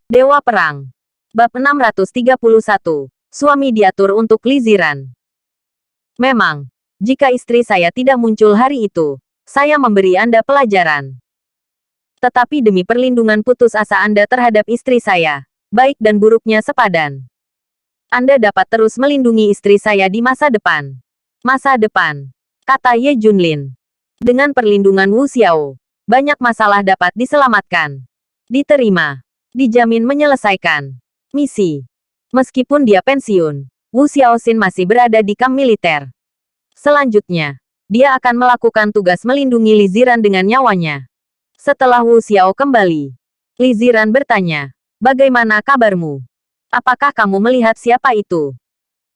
Dewa Perang. Bab 631. Suami diatur untuk Li Ziran. Memang, jika istri saya tidak muncul hari itu, saya memberi Anda pelajaran. Tetapi demi perlindungan putus asa Anda terhadap istri saya, baik dan buruknya sepadan. Anda dapat terus melindungi istri saya di masa depan. Masa depan, kata Ye Junlin. Dengan perlindungan Wu Xiao, banyak masalah dapat diselamatkan. Diterima. Dijamin menyelesaikan misi. Meskipun dia pensiun, Wu Xiaoxin masih berada di kamp militer. Selanjutnya, dia akan melakukan tugas melindungi Li Ziran dengan nyawanya. Setelah Wu Xiao kembali, Li Ziran bertanya, "Bagaimana kabarmu? Apakah kamu melihat siapa itu?"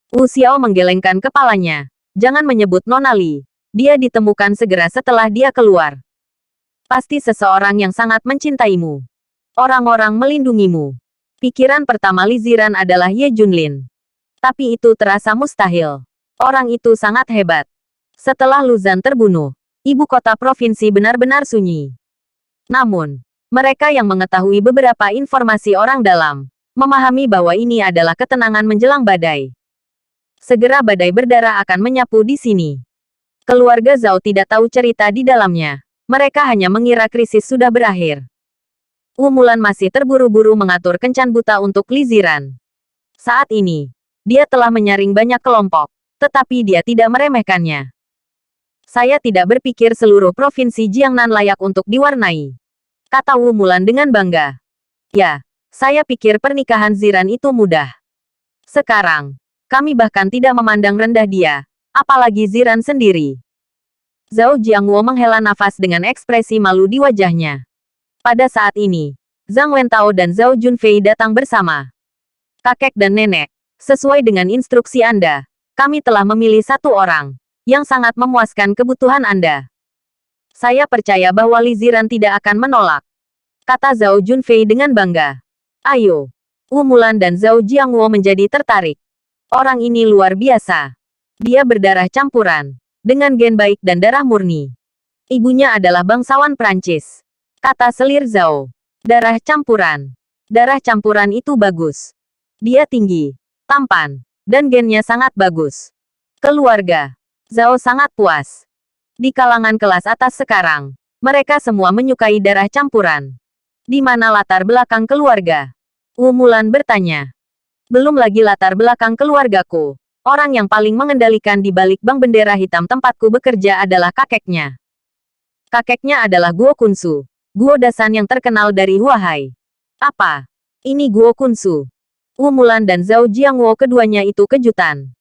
Wu Xiao menggelengkan kepalanya. "Jangan menyebut Nona Li. Dia ditemukan segera setelah dia keluar. Pasti seseorang yang sangat mencintaimu. Orang-orang melindungimu." Pikiran pertama Li Ziran adalah Ye Junlin. Tapi itu terasa mustahil. Orang itu sangat hebat. Setelah Luzan terbunuh, ibu kota provinsi benar-benar sunyi. Namun, mereka yang mengetahui beberapa informasi orang dalam, memahami bahwa ini adalah ketenangan menjelang badai. Segera badai berdarah akan menyapu di sini. Keluarga Zhao tidak tahu cerita di dalamnya. Mereka hanya mengira krisis sudah berakhir. Wu Mulan masih terburu-buru mengatur kencan buta untuk Li Ziran. Saat ini, dia telah menyaring banyak kelompok, tetapi dia tidak meremehkannya. "Saya tidak berpikir seluruh provinsi Jiangnan layak untuk diwarnai," kata Wu Mulan dengan bangga. "Ya, saya pikir pernikahan Ziran itu mudah. Sekarang, kami bahkan tidak memandang rendah dia, apalagi Ziran sendiri." Zhao Jiangwo menghela nafas dengan ekspresi malu di wajahnya. Pada saat ini, Zhang Wentao dan Zhao Junfei datang bersama. "Kakek dan nenek, sesuai dengan instruksi Anda, kami telah memilih satu orang yang sangat memuaskan kebutuhan Anda. Saya percaya bahwa Li Ziran tidak akan menolak," kata Zhao Junfei dengan bangga. "Ayo." Wu Mulan dan Zhao Jiangwo menjadi tertarik. Orang ini luar biasa. Dia berdarah campuran, dengan gen baik dan darah murni. Ibunya adalah bangsawan Prancis, kata selir Zhao. "Darah campuran. Darah campuran itu bagus. Dia tinggi, tampan, dan gennya sangat bagus." Keluarga Zhao sangat puas. Di kalangan kelas atas sekarang, mereka semua menyukai darah campuran. "Di mana latar belakang keluarga?" Wu Mulan bertanya. "Belum lagi latar belakang keluargaku. Orang yang paling mengendalikan di balik bank bendera hitam tempatku bekerja adalah kakeknya. Kakeknya adalah Guo Kunsu, Guo Dasan yang terkenal dari Huahai." "Apa? Ini Guo Kunsu?" Wu Mulan dan Zhao Jiangwo keduanya itu kejutan.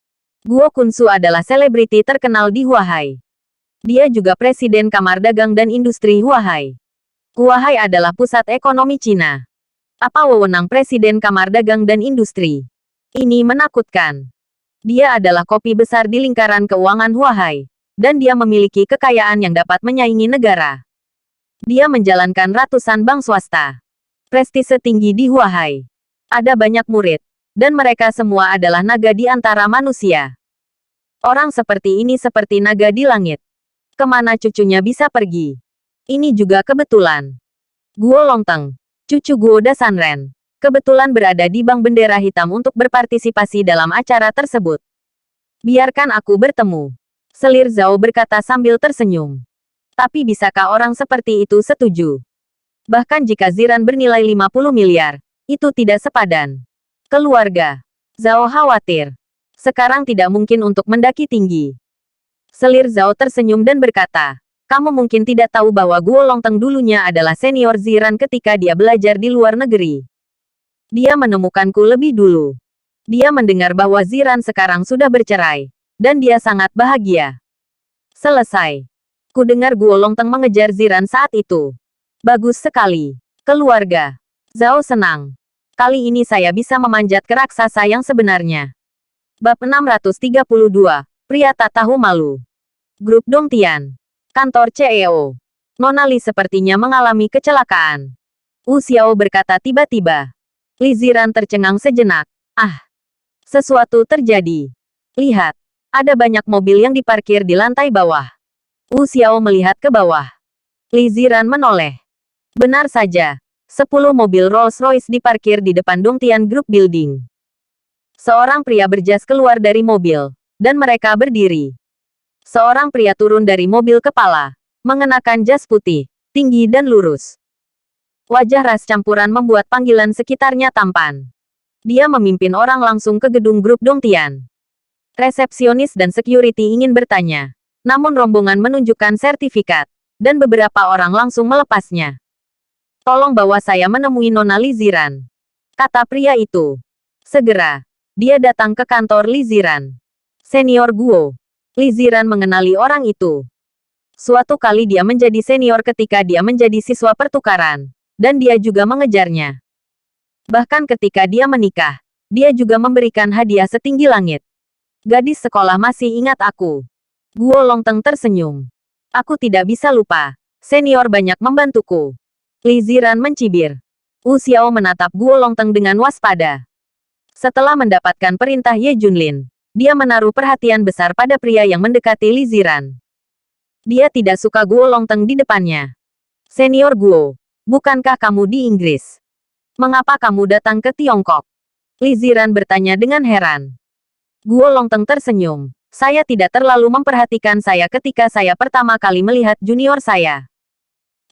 Guo Kunsu adalah selebriti terkenal di Huahai. Dia juga presiden Kamar Dagang dan Industri Huahai. Huahai adalah pusat ekonomi Cina. Apa wewenang presiden Kamar Dagang dan Industri? Ini menakutkan. Dia adalah kopi besar di lingkaran keuangan Huahai, dan dia memiliki kekayaan yang dapat menyaingi negara. Dia menjalankan ratusan bank swasta. Prestise tinggi di Huahai. Ada banyak murid, dan mereka semua adalah naga di antara manusia. Orang seperti ini seperti naga di langit. Kemana cucunya bisa pergi? Ini juga kebetulan. Guo Longteng, cucu Guo Dasanren, kebetulan berada di bank bendera hitam untuk berpartisipasi dalam acara tersebut. "Biarkan aku bertemu," selir Zhao berkata sambil tersenyum. "Tapi bisakah orang seperti itu setuju? Bahkan jika Ziran bernilai 50 miliar, itu tidak sepadan." Keluarga Zhao khawatir. Sekarang tidak mungkin untuk mendaki tinggi. Selir Zhao tersenyum dan berkata, "Kamu mungkin tidak tahu bahwa Guo Longteng dulunya adalah senior Ziran ketika dia belajar di luar negeri. Dia menemukanku lebih dulu. Dia mendengar bahwa Ziran sekarang sudah bercerai, dan dia sangat bahagia. Selesai. Ku dengar Guo Longteng mengejar Ziran saat itu. Bagus sekali. Keluarga Zhao senang. Kali ini saya bisa memanjat ke raksasa yang sebenarnya." Bab 632. Pria tak tahu malu. Grup Dongtian. Kantor CEO. "Nona Li sepertinya mengalami kecelakaan," Wu Xiao berkata tiba-tiba. Li Ziran tercengang sejenak. "Ah, sesuatu terjadi. Lihat, ada banyak mobil yang diparkir di lantai bawah." Wu Xiao melihat ke bawah. Li Ziran menoleh. "Benar saja. 10 mobil Rolls-Royce diparkir di depan Dongtian Group Building. Seorang pria berjas keluar dari mobil, dan mereka berdiri. Seorang pria turun dari mobil kepala, mengenakan jas putih, tinggi dan lurus. Wajah ras campuran membuat panggilan sekitarnya tampan. Dia memimpin orang langsung ke gedung grup Dongtian. Resepsionis dan security ingin bertanya, namun rombongan menunjukkan sertifikat, dan beberapa orang langsung melepasnya. "Tolong bawa saya menemui Nona Liziran," kata pria itu. Segera, dia datang ke kantor Liziran. "Senior Guo." Liziran mengenali orang itu. Suatu kali dia menjadi senior ketika dia menjadi siswa pertukaran, dan dia juga mengejarnya. Bahkan ketika dia menikah, dia juga memberikan hadiah setinggi langit. "Gadis sekolah masih ingat aku." Guo Longteng tersenyum. "Aku tidak bisa lupa. Senior banyak membantuku." Liziran mencibir. Wu Xiao menatap Guo Longteng dengan waspada. Setelah mendapatkan perintah Ye Junlin, dia menaruh perhatian besar pada pria yang mendekati Liziran. Dia tidak suka Guo Longteng di depannya. "Senior Guo, bukankah kamu di Inggris? Mengapa kamu datang ke Tiongkok?" Liziran bertanya dengan heran. Guo Longteng tersenyum. "Saya tidak terlalu memperhatikan saya ketika saya pertama kali melihat junior saya.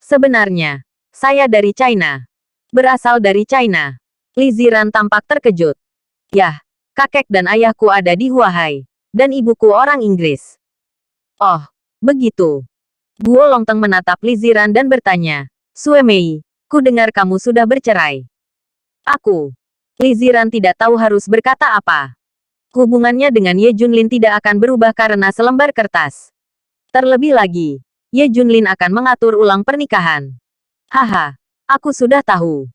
Sebenarnya, saya dari China. Berasal dari China." Liziran tampak terkejut. "Yah, kakek dan ayahku ada di Huahai, dan ibuku orang Inggris." "Oh, begitu." Guo Longteng menatap Liziran dan bertanya, "Sue Mei, ku dengar kamu sudah bercerai." "Aku." Liziran tidak tahu harus berkata apa. Hubungannya dengan Ye Junlin tidak akan berubah karena selembar kertas. Terlebih lagi, Ye Junlin akan mengatur ulang pernikahan. "Haha, aku sudah tahu."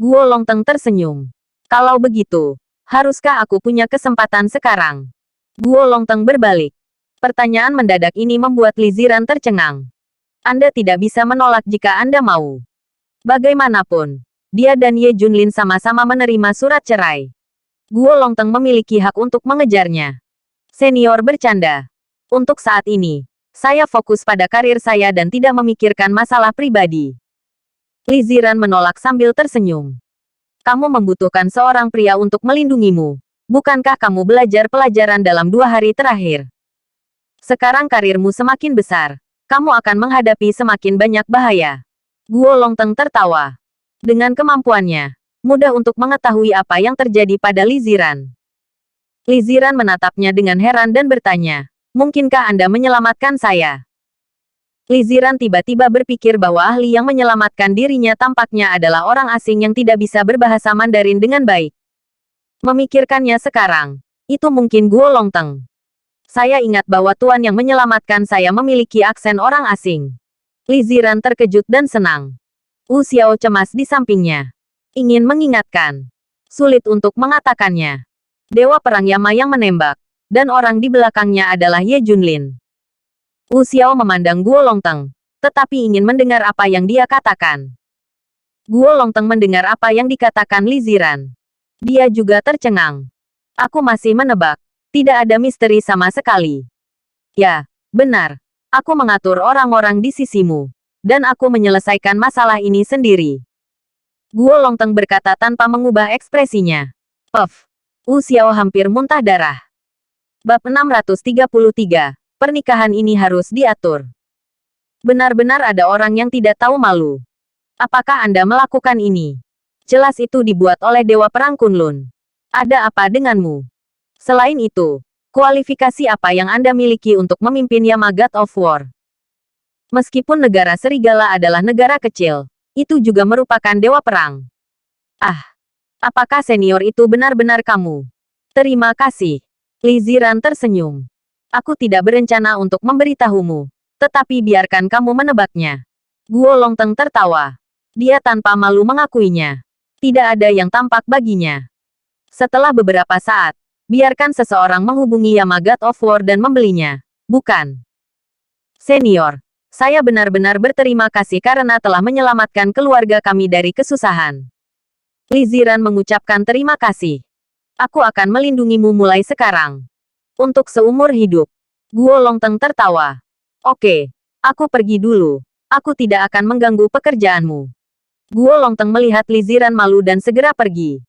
Guo Longteng tersenyum. "Kalau begitu, haruskah aku punya kesempatan sekarang?" Guo Longteng berbalik. Pertanyaan mendadak ini membuat Liziran tercengang. "Anda tidak bisa menolak jika Anda mau." Bagaimanapun, dia dan Ye Junlin sama-sama menerima surat cerai. Guo Longteng memiliki hak untuk mengejarnya. Senior bercanda. "Untuk saat ini, saya fokus pada karir saya dan tidak memikirkan masalah pribadi." Liziran menolak sambil tersenyum. "Kamu membutuhkan seorang pria untuk melindungimu. Bukankah kamu belajar pelajaran dalam 2 hari terakhir? Sekarang karirmu semakin besar. Kamu akan menghadapi semakin banyak bahaya." Guo Longteng tertawa. Dengan kemampuannya, mudah untuk mengetahui apa yang terjadi pada Liziran. Liziran menatapnya dengan heran dan bertanya, "Mungkinkah Anda menyelamatkan saya?" Liziran tiba-tiba berpikir bahwa ahli yang menyelamatkan dirinya tampaknya adalah orang asing yang tidak bisa berbahasa Mandarin dengan baik. Memikirkannya sekarang, itu mungkin Guo Longteng. "Saya ingat bahwa tuan yang menyelamatkan saya memiliki aksen orang asing." Liziran terkejut dan senang. Wu Xiao cemas di sampingnya. Ingin mengingatkan. Sulit untuk mengatakannya. Dewa Perang Yama yang menembak, dan orang di belakangnya adalah Ye Junlin. Wu Xiao memandang Guo Longteng, tetapi ingin mendengar apa yang dia katakan. Guo Longteng mendengar apa yang dikatakan Liziran. Dia juga tercengang. "Aku masih menebak. Tidak ada misteri sama sekali." "Ya, benar. Aku mengatur orang-orang di sisimu, dan aku menyelesaikan masalah ini sendiri." Guo Longteng berkata tanpa mengubah ekspresinya. "Puff." Wu Xiao hampir muntah darah. Bab 633. Pernikahan ini harus diatur. Benar-benar ada orang yang tidak tahu malu. Apakah Anda melakukan ini? Jelas itu dibuat oleh Dewa Perang Kunlun. Ada apa denganmu? Selain itu, kualifikasi apa yang Anda miliki untuk memimpin Yama God of War? Meskipun negara serigala adalah negara kecil, itu juga merupakan dewa perang. Ah, apakah senior itu benar-benar kamu? Terima kasih. Liziran tersenyum. "Aku tidak berencana untuk memberitahumu, tetapi biarkan kamu menebaknya." Guo Longteng tertawa. Dia tanpa malu mengakuinya. Tidak ada yang tampak baginya. Setelah beberapa saat, biarkan seseorang menghubungi Yama God of War dan membelinya. Bukan. "Senior, saya benar-benar berterima kasih karena telah menyelamatkan keluarga kami dari kesusahan." Liziran mengucapkan terima kasih. "Aku akan melindungimu mulai sekarang. Untuk seumur hidup." Guo Longteng tertawa. "Oke, aku pergi dulu. Aku tidak akan mengganggu pekerjaanmu." Guo Longteng melihat Li Ziran malu dan segera pergi.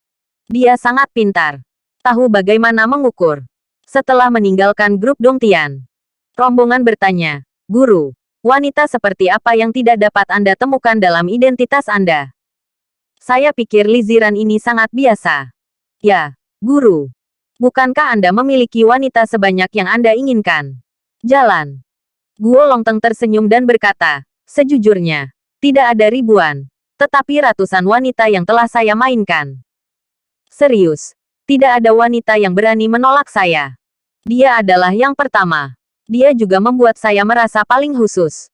Dia sangat pintar. Tahu bagaimana mengukur. Setelah meninggalkan grup Dongtian, rombongan bertanya, "Guru, wanita seperti apa yang tidak dapat Anda temukan dalam identitas Anda?" Saya pikir Li Ziran ini sangat biasa. Ya, Guru. Bukankah Anda memiliki wanita sebanyak yang Anda inginkan? Jalan. Guo Longteng tersenyum dan berkata, "Sejujurnya, tidak ada ribuan, tetapi ratusan wanita yang telah saya mainkan." Serius, tidak ada wanita yang berani menolak saya. Dia adalah yang pertama. Dia juga membuat saya merasa paling khusus.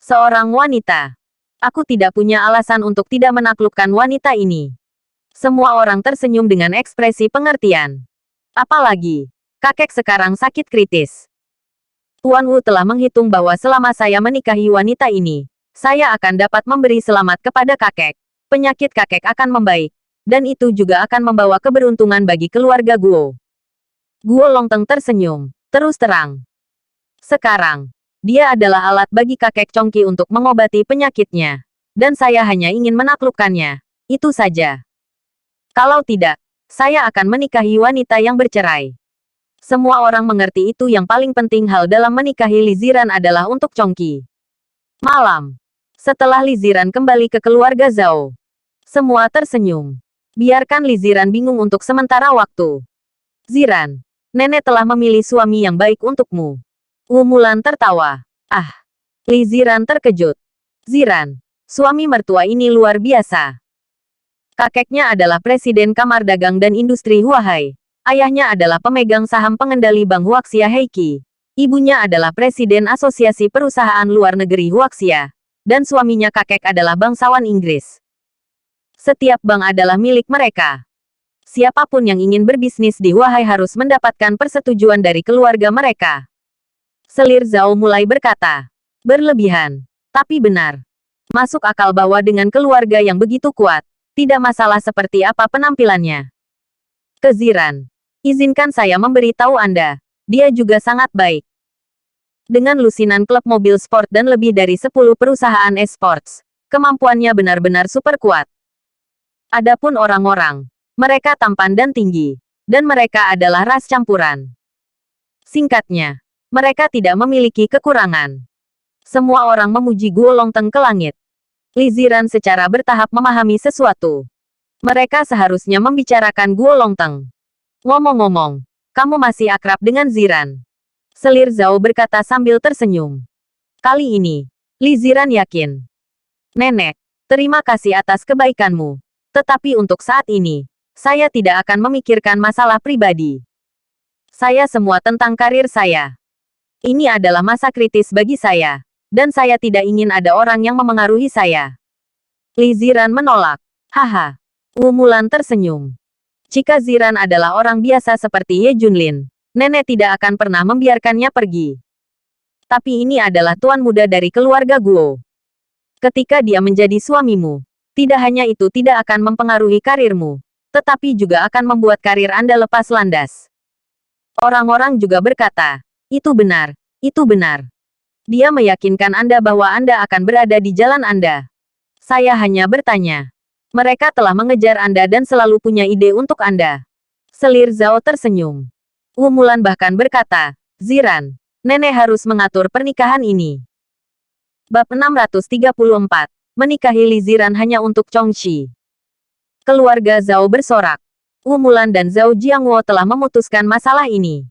Seorang wanita. Aku tidak punya alasan untuk tidak menaklukkan wanita ini. Semua orang tersenyum dengan ekspresi pengertian. Apalagi, kakek sekarang sakit kritis. Tuan Wu telah menghitung bahwa selama saya menikahi wanita ini, saya akan dapat memberi selamat kepada kakek. Penyakit kakek akan membaik. Dan itu juga akan membawa keberuntungan bagi keluarga Guo. Guo Longteng tersenyum. Terus terang. Sekarang, dia adalah alat bagi kakek Chongqi untuk mengobati penyakitnya. Dan saya hanya ingin menaklukkannya. Itu saja. Kalau tidak, saya akan menikahi wanita yang bercerai. Semua orang mengerti itu yang paling penting hal dalam menikahi Li Ziran adalah untuk Chongqi. Malam. Setelah Li Ziran kembali ke keluarga Zhao, semua tersenyum. Biarkan Li Ziran bingung untuk sementara waktu. Ziran, nenek telah memilih suami yang baik untukmu. Wu Mulan tertawa. Ah. Li Ziran terkejut. Ziran, suami mertua ini luar biasa. Kakeknya adalah Presiden Kamar Dagang dan Industri Huahai. Ayahnya adalah pemegang saham pengendali Bank Huaxia Heiki. Ibunya adalah Presiden Asosiasi Perusahaan Luar Negeri Huaxia. Dan suaminya kakek adalah bangsawan Inggris. Setiap bank adalah milik mereka. Siapapun yang ingin berbisnis di Huahai harus mendapatkan persetujuan dari keluarga mereka. Selir Zhao mulai berkata, "Berlebihan, tapi benar. Masuk akal bahwa dengan keluarga yang begitu kuat, tidak masalah seperti apa penampilannya." Keziran, izinkan saya memberitahu Anda, dia juga sangat baik. Dengan lusinan klub mobil sport dan lebih dari 10 perusahaan e-sports, kemampuannya benar-benar super kuat. Adapun orang-orang, mereka tampan dan tinggi, dan mereka adalah ras campuran. Singkatnya, mereka tidak memiliki kekurangan. Semua orang memuji Guo Longteng ke langit. Li Ziran secara bertahap memahami sesuatu. Mereka seharusnya membicarakan Guo Longteng. Ngomong-ngomong, kamu masih akrab dengan Ziran? Selir Zhao berkata sambil tersenyum. Kali ini, Li Ziran yakin. Nenek, terima kasih atas kebaikanmu. Tetapi untuk saat ini, saya tidak akan memikirkan masalah pribadi. Saya semua tentang karir saya. Ini adalah masa kritis bagi saya. Dan saya tidak ingin ada orang yang memengaruhi saya. Li Ziran menolak. Haha. Wu Mulan tersenyum. Jika Ziran adalah orang biasa seperti Ye Junlin, nenek tidak akan pernah membiarkannya pergi. Tapi ini adalah tuan muda dari keluarga Guo. Ketika dia menjadi suamimu, tidak hanya itu tidak akan mempengaruhi karirmu, tetapi juga akan membuat karir Anda lepas landas. Orang-orang juga berkata, itu benar, itu benar. Dia meyakinkan Anda bahwa Anda akan berada di jalan Anda. Saya hanya bertanya. Mereka telah mengejar Anda dan selalu punya ide untuk Anda. Selir Zhao tersenyum. Wu Mulan bahkan berkata, Ziran, nenek harus mengatur pernikahan ini. Bab 634. Menikahi Li Ziran hanya untuk Chongqi. Keluarga Zhao bersorak. Wu Mulan dan Zhao Jiangwo telah memutuskan masalah ini.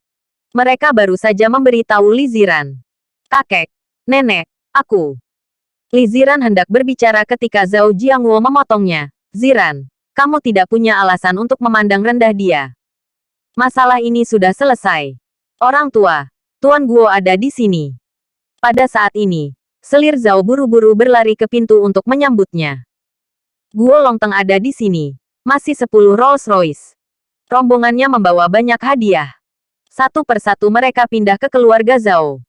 Mereka baru saja memberitahu Li Ziran. Kakek, nenek, aku. Li Ziran hendak berbicara ketika Zhao Jiangwo memotongnya. Ziran, kamu tidak punya alasan untuk memandang rendah dia. Masalah ini sudah selesai. Orang tua, Tuan Guo ada di sini. Pada saat ini, Selir Zhao buru-buru berlari ke pintu untuk menyambutnya. Guo Longteng ada di sini. Masih 10 Rolls Royce. Rombongannya membawa banyak hadiah. Satu persatu mereka pindah ke keluarga Zhao.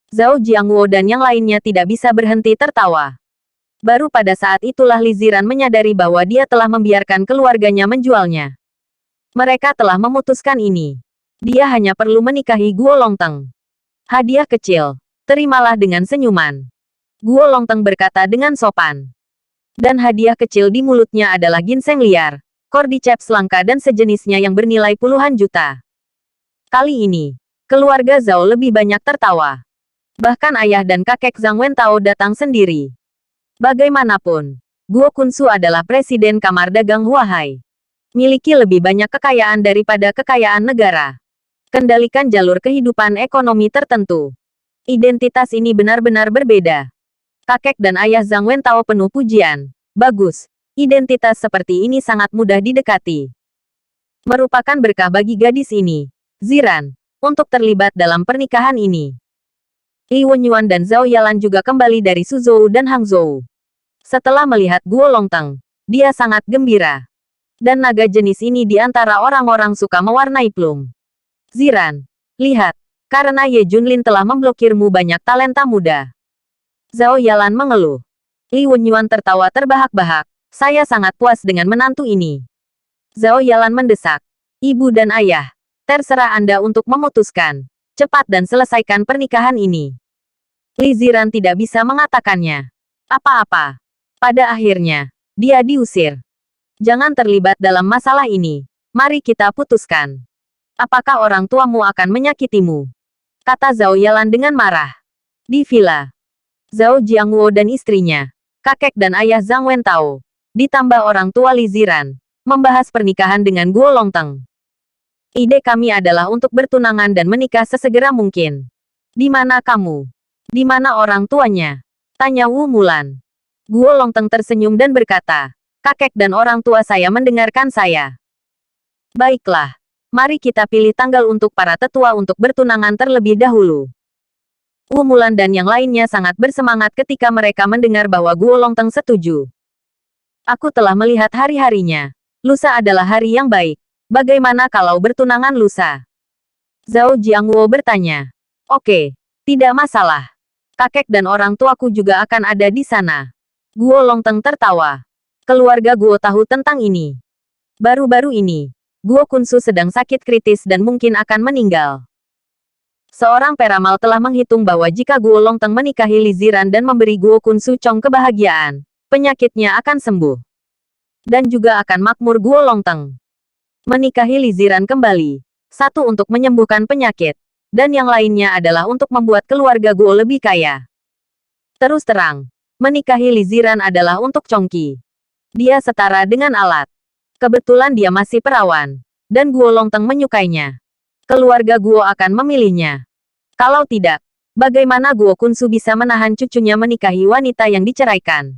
Zhao Jiangwo dan yang lainnya tidak bisa berhenti tertawa. Baru pada saat itulah Li Ziran menyadari bahwa dia telah membiarkan keluarganya menjualnya. Mereka telah memutuskan ini. Dia hanya perlu menikahi Guo Longteng. Hadiah kecil, terimalah dengan senyuman. Guo Longteng berkata dengan sopan. Dan hadiah kecil di mulutnya adalah ginseng liar, cordyceps langka dan sejenisnya yang bernilai puluhan juta. Kali ini, keluarga Zhao lebih banyak tertawa. Bahkan ayah dan kakek Zhang Wentao datang sendiri. Bagaimanapun, Guo Kunsu adalah presiden kamar dagang Huahai. Miliki lebih banyak kekayaan daripada kekayaan negara. Kendalikan jalur kehidupan ekonomi tertentu. Identitas ini benar-benar berbeda. Kakek dan ayah Zhang Wentao penuh pujian. Bagus, identitas seperti ini sangat mudah didekati. Merupakan berkah bagi gadis ini, Ziran, untuk terlibat dalam pernikahan ini. Li Wenyuan dan Zhao Yalan juga kembali dari Suzhou dan Hangzhou. Setelah melihat Guo Longteng, dia sangat gembira. Dan naga jenis ini di antara orang-orang suka mewarnai plum. Ziran, lihat, karena Ye Junlin telah memblokirmu banyak talenta muda. Zhao Yalan mengeluh. Li Wenyuan tertawa terbahak-bahak. Saya sangat puas dengan menantu ini. Zhao Yalan mendesak. Ibu dan ayah, terserah Anda untuk memutuskan. Cepat dan selesaikan pernikahan ini. Li Ziran tidak bisa mengatakannya apa-apa. Pada akhirnya, dia diusir. Jangan terlibat dalam masalah ini. Mari kita putuskan. Apakah orang tuamu akan menyakitimu? Kata Zhao Yalan dengan marah. Di villa, Zhao Jiangwo dan istrinya, kakek dan ayah Zhang Wentao, ditambah orang tua Li Ziran, membahas pernikahan dengan Guo Longteng. Ide kami adalah untuk bertunangan dan menikah sesegera mungkin. Di mana kamu? Di mana orang tuanya? Tanya Wu Mulan. Guo Longteng tersenyum dan berkata, kakek dan orang tua saya mendengarkan saya. Baiklah, mari kita pilih tanggal untuk para tetua untuk bertunangan terlebih dahulu. Wu Mulan dan yang lainnya sangat bersemangat ketika mereka mendengar bahwa Guo Longteng setuju. Aku telah melihat hari-harinya. Lusa adalah hari yang baik. Bagaimana kalau bertunangan lusa? Zhao Jiangwo bertanya. Oke, tidak masalah. Kakek dan orang tuaku juga akan ada di sana. Guo Longteng tertawa. Keluarga Guo tahu tentang ini. Baru-baru ini, Guo Kunsu sedang sakit kritis dan mungkin akan meninggal. Seorang peramal telah menghitung bahwa jika Guo Longteng menikahi Li Ziran dan memberi Guo Kunsu Chong kebahagiaan, penyakitnya akan sembuh. Dan juga akan makmur Guo Longteng. Menikahi Li Ziran kembali. Satu untuk menyembuhkan penyakit. Dan yang lainnya adalah untuk membuat keluarga Guo lebih kaya. Terus terang, menikahi Li Ziran adalah untuk Chongqi. Dia setara dengan alat. Kebetulan dia masih perawan. Dan Guo Longteng menyukainya. Keluarga Guo akan memilihnya. Kalau tidak, bagaimana Guo Kunsu bisa menahan cucunya menikahi wanita yang diceraikan?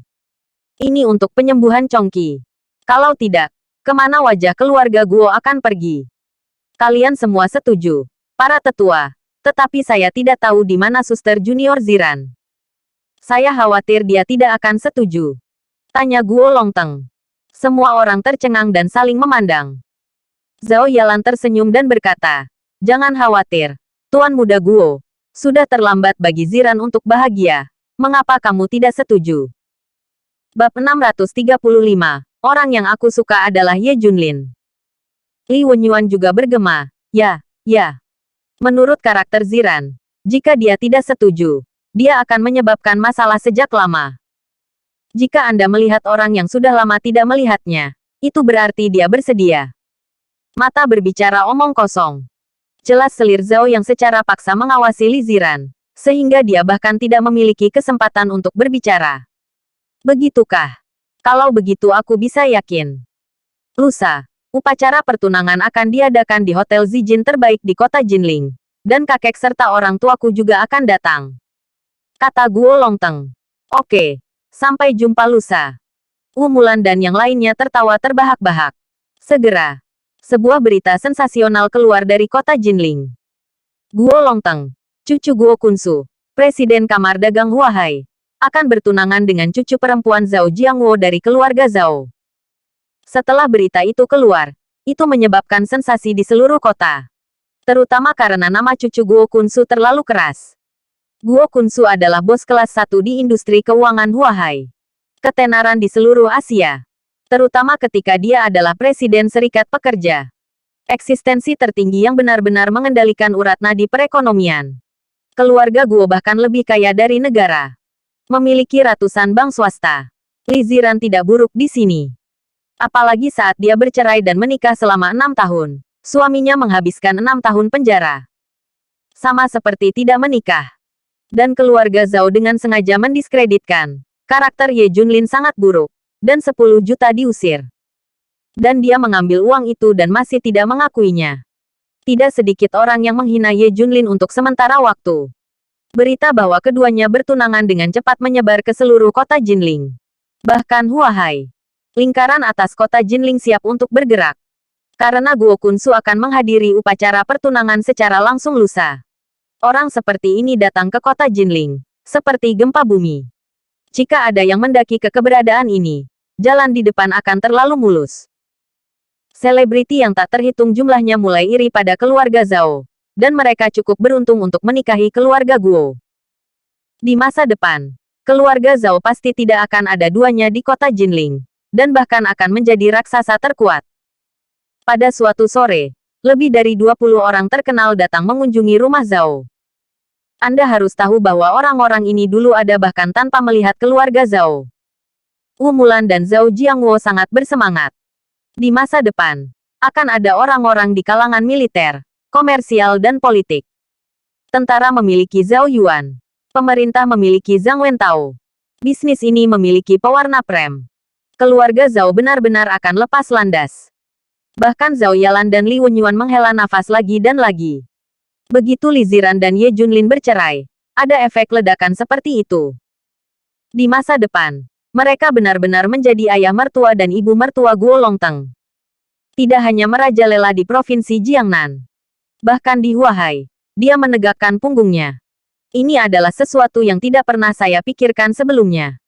Ini untuk penyembuhan Chongqi. Kalau tidak, kemana wajah keluarga Guo akan pergi? Kalian semua setuju. Para tetua. Tetapi saya tidak tahu di mana suster junior Ziran. Saya khawatir dia tidak akan setuju. Tanya Guo Longteng. Semua orang tercengang dan saling memandang. Zhao Yalan tersenyum dan berkata, jangan khawatir, Tuan Muda Guo. Sudah terlambat bagi Ziran untuk bahagia. Mengapa kamu tidak setuju? Bab 635. Orang yang aku suka adalah Ye Junlin. Li Wenyuan juga bergema. Ya. Menurut karakter Ziran, jika dia tidak setuju, dia akan menyebabkan masalah sejak lama. Jika Anda melihat orang yang sudah lama tidak melihatnya, itu berarti dia bersedia. Mata berbicara omong kosong. Jelas selir Zhao yang secara paksa mengawasi Li Ziran, sehingga dia bahkan tidak memiliki kesempatan untuk berbicara. Begitukah? Kalau begitu aku bisa yakin. Lusa, upacara pertunangan akan diadakan di Hotel Zijin terbaik di kota Jinling. Dan kakek serta orang tuaku juga akan datang. Kata Guo Longteng. Oke. Sampai jumpa lusa. Wu Mulan dan yang lainnya tertawa terbahak-bahak. Segera, sebuah berita sensasional keluar dari kota Jinling. Guo Longteng, cucu Guo Kunsu, presiden kamar dagang Huahai, akan bertunangan dengan cucu perempuan Zhao Jiangwo dari keluarga Zhao. Setelah berita itu keluar, itu menyebabkan sensasi di seluruh kota. Terutama karena nama cucu Guo Kunsu terlalu keras. Guo Kunsu adalah bos kelas 1 di industri keuangan Huahai. Ketenaran di seluruh Asia. Terutama ketika dia adalah presiden serikat pekerja. Eksistensi tertinggi yang benar-benar mengendalikan urat nadi perekonomian. Keluarga Guo bahkan lebih kaya dari negara. Memiliki ratusan bank swasta. Li Ziran tidak buruk di sini. Apalagi saat dia bercerai dan menikah selama 6 tahun. Suaminya menghabiskan 6 tahun penjara. Sama seperti tidak menikah. Dan keluarga Zhao dengan sengaja mendiskreditkan. Karakter Ye Junlin sangat buruk. Dan 10 juta diusir. Dan dia mengambil uang itu dan masih tidak mengakuinya. Tidak sedikit orang yang menghina Ye Junlin untuk sementara waktu. Berita bahwa keduanya bertunangan dengan cepat menyebar ke seluruh kota Jinling. Bahkan Huahai. Lingkaran atas kota Jinling siap untuk bergerak. Karena Guo Kunsu akan menghadiri upacara pertunangan secara langsung lusa. Orang seperti ini datang ke kota Jinling. Seperti gempa bumi. Jika ada yang mendaki ke keberadaan ini, jalan di depan akan terlalu mulus. Selebriti yang tak terhitung jumlahnya mulai iri pada keluarga Zhao. Dan mereka cukup beruntung untuk menikahi keluarga Guo. Di masa depan, keluarga Zhao pasti tidak akan ada duanya di kota Jinling. Dan bahkan akan menjadi raksasa terkuat. Pada suatu sore, lebih dari 20 orang terkenal datang mengunjungi rumah Zhao. Anda harus tahu bahwa orang-orang ini dulu ada bahkan tanpa melihat keluarga Zhao. Wu Mulan dan Zhao Jiangwo sangat bersemangat. Di masa depan, akan ada orang-orang di kalangan militer, komersial dan politik. Tentara memiliki Zhao Yuan. Pemerintah memiliki Zhang Wentao. Bisnis ini memiliki pewarna prem. Keluarga Zhao benar-benar akan lepas landas. Bahkan Zhao Yalan dan Li Wenyuan menghela nafas lagi dan lagi. Begitu Li Ziran dan Ye Junlin bercerai, ada efek ledakan seperti itu. Di masa depan, mereka benar-benar menjadi ayah mertua dan ibu mertua Guo Longteng. Tidak hanya merajalela di provinsi Jiangnan. Bahkan di Huahai, dia menegakkan punggungnya. Ini adalah sesuatu yang tidak pernah saya pikirkan sebelumnya.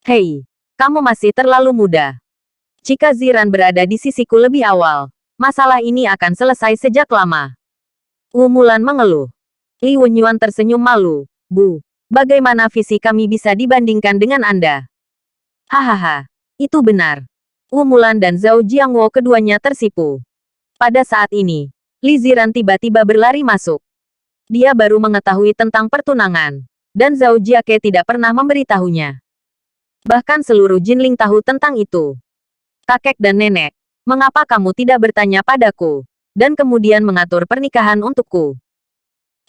Hei, kamu masih terlalu muda. Jika Ziran berada di sisiku lebih awal, masalah ini akan selesai sejak lama. Wu Mulan mengeluh. Li Wenyuan tersenyum malu. Bu, bagaimana visi kami bisa dibandingkan dengan Anda? Hahaha, itu benar. Wu Mulan dan Zhao Jiangwo keduanya tersipu. Pada saat ini, Li Ziran tiba-tiba berlari masuk. Dia baru mengetahui tentang pertunangan. Dan Zhao Jiake tidak pernah memberitahunya. Bahkan seluruh Jinling tahu tentang itu. Kakek dan nenek, mengapa kamu tidak bertanya padaku? Dan kemudian mengatur pernikahan untukku.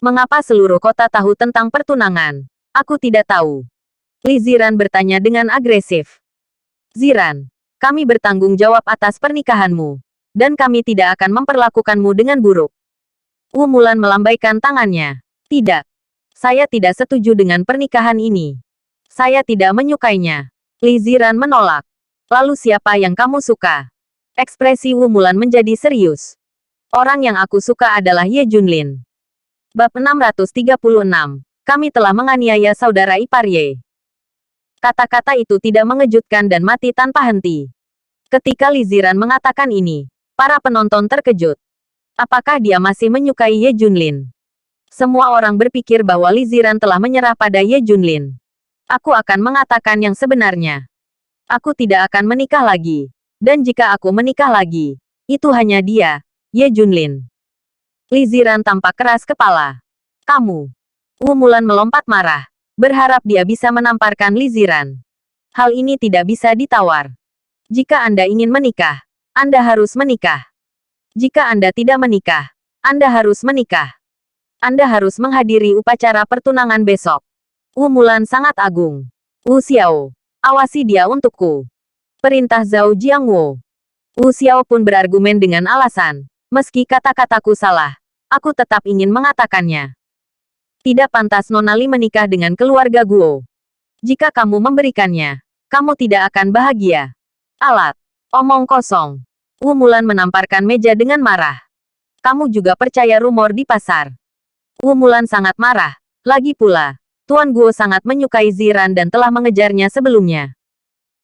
Mengapa seluruh kota tahu tentang pertunangan? Aku tidak tahu. Li Ziran bertanya dengan agresif. Ziran, kami bertanggung jawab atas pernikahanmu. Dan kami tidak akan memperlakukanmu dengan buruk. Wu Mulan melambaikan tangannya. Tidak. Saya tidak setuju dengan pernikahan ini. Saya tidak menyukainya. Li Ziran menolak. Lalu siapa yang kamu suka? Ekspresi Wu Mulan menjadi serius. Orang yang aku suka adalah Ye Junlin. Bab 636. Kami telah menganiaya saudara ipar Ye. Kata-kata itu tidak mengejutkan dan mati tanpa henti. Ketika Li Ziran mengatakan ini, para penonton terkejut. Apakah dia masih menyukai Ye Junlin? Semua orang berpikir bahwa Li Ziran telah menyerah pada Ye Junlin. Aku akan mengatakan yang sebenarnya. Aku tidak akan menikah lagi. Dan jika aku menikah lagi, itu hanya dia, Ye Junlin. Li Ziran tampak keras kepala. Kamu. Wu Mulan melompat marah. Berharap dia bisa menamparkan Li Ziran. Hal ini tidak bisa ditawar. Jika Anda ingin menikah, Anda harus menikah. Jika Anda tidak menikah, Anda harus menikah. Anda harus menghadiri upacara pertunangan besok. Wu Mulan sangat agung. Wu Xiao, awasi dia untukku. Perintah Zhao Jiangwo. Wu Xiao pun berargumen dengan alasan. Meski kata-kataku salah, aku tetap ingin mengatakannya. Tidak pantas Nona Li menikah dengan keluarga Guo. Jika kamu memberikannya, kamu tidak akan bahagia. Alat. Omong kosong. Wu Mulan menamparkan meja dengan marah. Kamu juga percaya rumor di pasar. Wu Mulan sangat marah. Lagi pula, Tuan Guo sangat menyukai Ziran dan telah mengejarnya sebelumnya.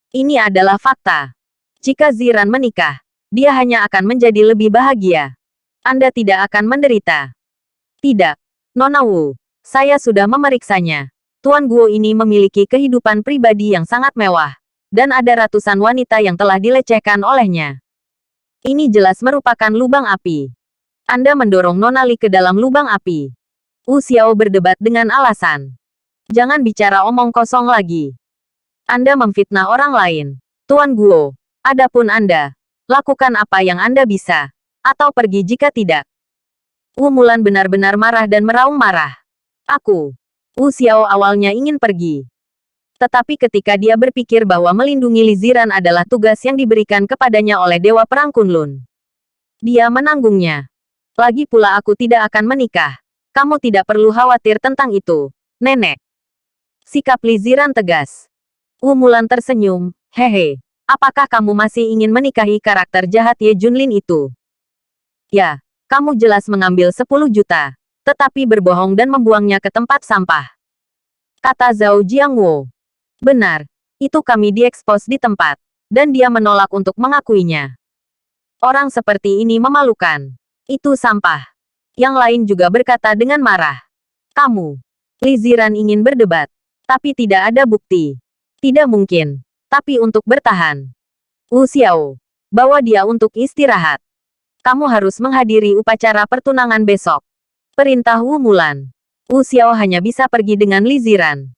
Ini adalah fakta. Jika Ziran menikah, dia hanya akan menjadi lebih bahagia. Anda tidak akan menderita. Tidak. Nona Wu, saya sudah memeriksanya. Tuan Guo ini memiliki kehidupan pribadi yang sangat mewah. Dan ada ratusan wanita yang telah dilecehkan olehnya. Ini jelas merupakan lubang api. Anda mendorong Nona Li ke dalam lubang api. Wu Xiao berdebat dengan alasan. Jangan bicara omong kosong lagi. Anda memfitnah orang lain. Tuan Guo, adapun Anda, lakukan apa yang Anda bisa. Atau pergi jika tidak. Wu Mulan benar-benar marah dan meraung marah. Wu Xiao awalnya ingin pergi. Tetapi ketika dia berpikir bahwa melindungi Li Ziran adalah tugas yang diberikan kepadanya oleh Dewa Perang Kunlun, dia menanggungnya. Lagi pula aku tidak akan menikah. Kamu tidak perlu khawatir tentang itu, Nenek. Sikap Li Ziran tegas. Wu Mulan tersenyum, hehe. Apakah kamu masih ingin menikahi karakter jahat Ye Junlin itu? Ya, kamu jelas mengambil 10 juta, tetapi berbohong dan membuangnya ke tempat sampah. Kata Zhao Jiangwo. Benar, itu kami diekspos di tempat, dan dia menolak untuk mengakuinya. Orang seperti ini memalukan. Itu sampah. Yang lain juga berkata dengan marah. Kamu. Li Ziran ingin berdebat, tapi tidak ada bukti. Tidak mungkin. Tapi untuk bertahan. Wu Xiao, bawa dia untuk istirahat. Kamu harus menghadiri upacara pertunangan besok. Perintah Wu Mulan. Wu Xiao hanya bisa pergi dengan Li Ziran.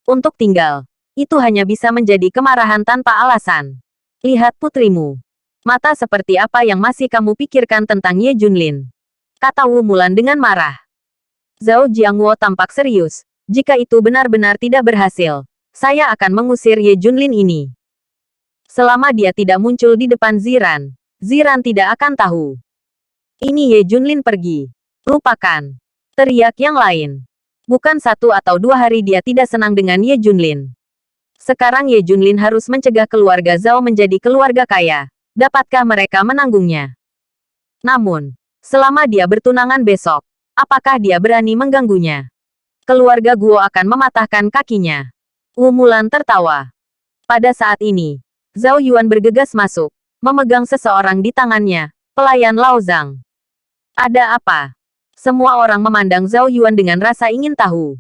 Untuk tinggal, itu hanya bisa menjadi kemarahan tanpa alasan. Lihat putrimu. Mata seperti apa yang masih kamu pikirkan tentang Ye Junlin? Kata Wu Mulan dengan marah. Zhao Jiangwo tampak serius. Jika itu benar-benar tidak berhasil, saya akan mengusir Ye Junlin ini. Selama dia tidak muncul di depan Ziran, Ziran tidak akan tahu. Ini Ye Junlin pergi. Lupakan. Teriak yang lain. Bukan 1 atau 2 hari dia tidak senang dengan Ye Junlin. Sekarang Ye Junlin harus mencegah keluarga Zhao menjadi keluarga kaya. Dapatkah mereka menanggungnya? Namun, selama dia bertunangan besok, apakah dia berani mengganggunya? Keluarga Guo akan mematahkan kakinya. Wu Mulan tertawa. Pada saat ini, Zhao Yuan bergegas masuk, memegang seseorang di tangannya, pelayan Lao Zhang. Ada apa? Semua orang memandang Zhao Yuan dengan rasa ingin tahu.